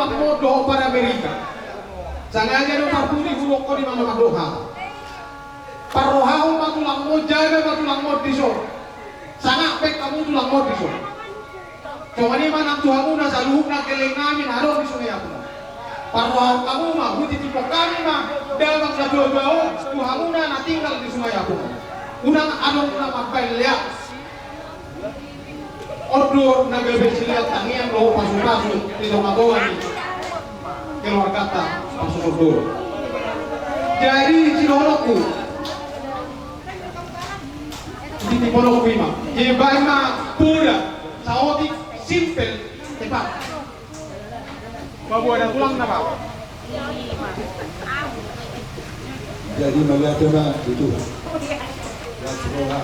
tulak mo doho para Amerika. Sengaja do parpuni hulok ko di mana madoha. Paroha matulang mo jaga matulang mo diso. Sangat pek kamu tulang mo diso. Cuma ni mana Tuhanmu na saluhuk na keleng namin harus di sungai aku. Paroha kamu mah huti tipok kami mah dalam sa jauh-jauh Tuhanmu na tinggal di sungai aku. Unang adong na mampay lihat. Ordo nagabel siliat tangian loh pasu-pasu di tomagoan keluar kata pasu ordo. Jadi sinoloku di pondok lima jebaima pura saotik simpel tepat babu ada tulang apa jadi melihat coba itu ya coba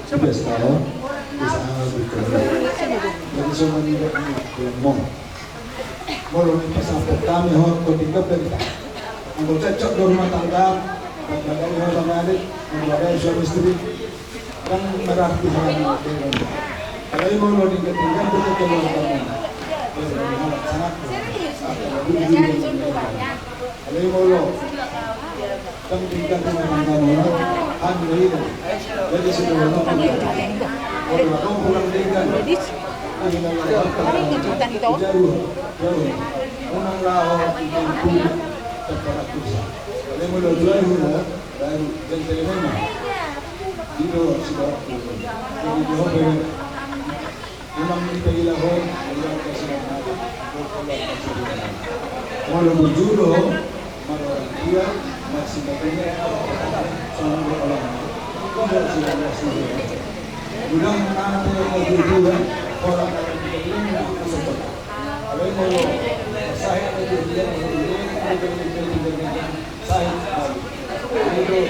sudah setahun usaha berkerja jadi semua tidak mau ini sampai kami hot ketika berita anggota cocok di rumah tangga berbagai orang adik berbagai suami istri kan berarti hal kalau mau ditinggalkan betul keluar kamu sangat kalau mau kan tinggal di mana anu ini jadi sudah lama kalau kamu pulang tinggal jauh unang lao itu terparak susah kalau mau jual hula baru gentleman itu sudah jadi jauh unang kita ilahon ayat kasih kalau berjudo orang dia masih katanya sama orang tidak sih mudah nanti lagi juga orang yang tersebut kalau mau saya itu dia saya itu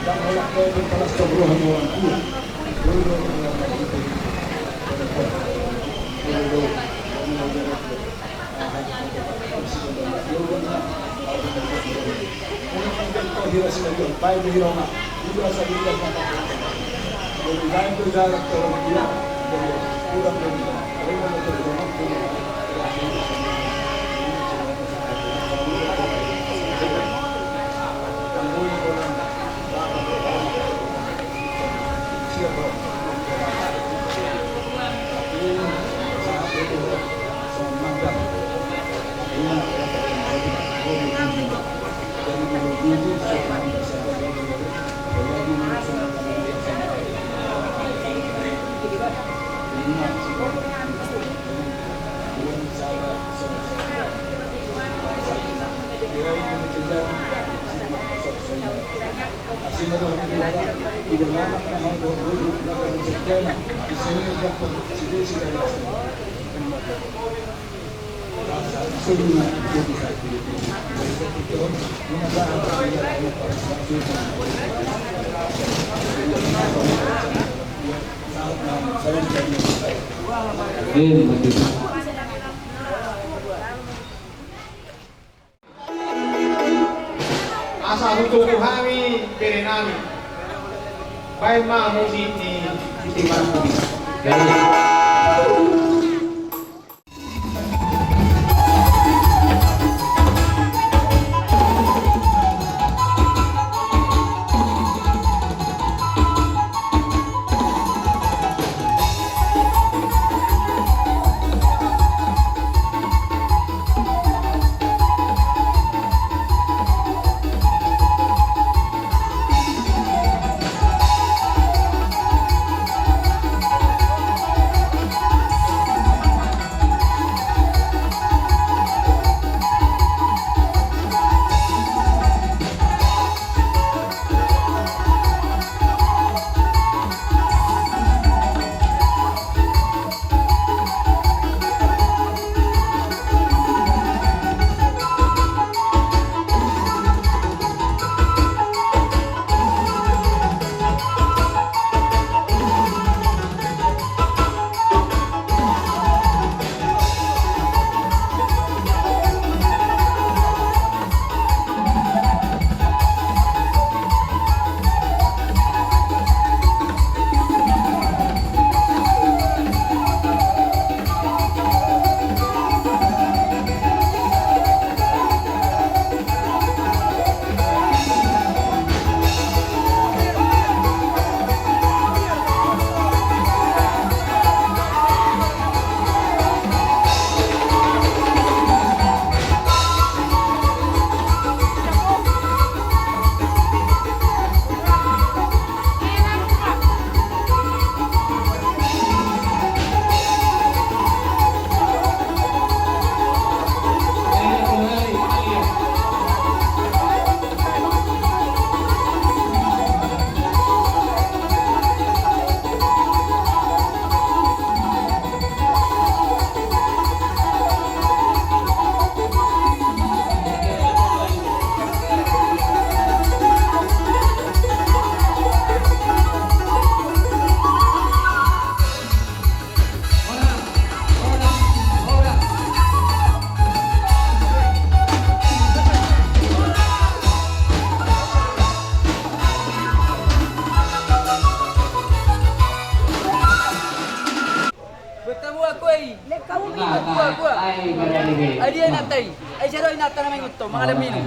dan oleh itu kelas coblohan orang tua asal untuk kami berenami baik mah musik di timur buah. Ay, karaligi. Ay dia natai. Ay siya rin nata naman ito, mga lamin. Ay,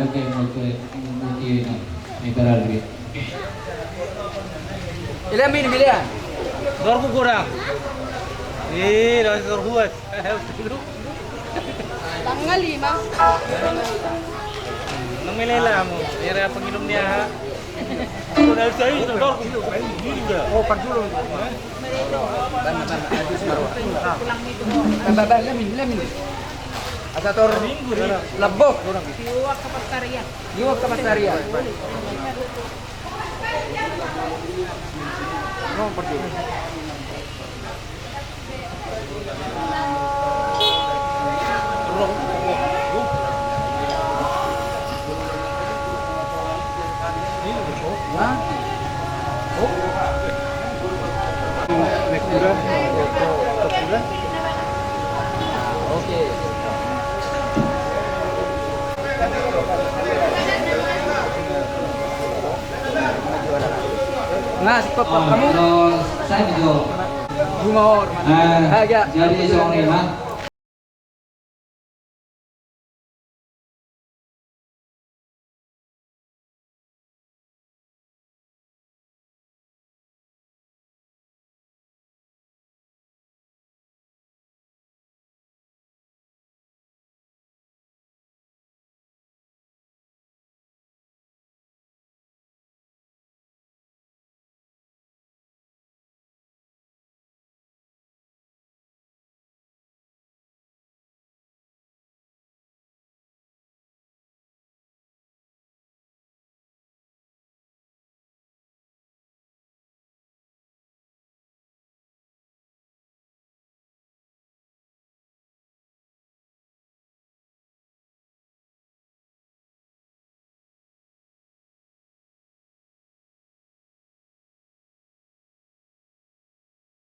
may karaligi. Ilan min milihan? Dor ko kurang. Nasi dor huwag. Tanggal 5. Nang milela mo. Mayroon ang panginom niya ha. Dahil sa iyo, dor ko. Oh, pagdulo. Baba, lamin. Asa tor labok. Iuwak ka pagtariya. Iwag ka masarya. Oke. Nah, stop kamu. Terus saya juga. Humor. Jadi seorang imam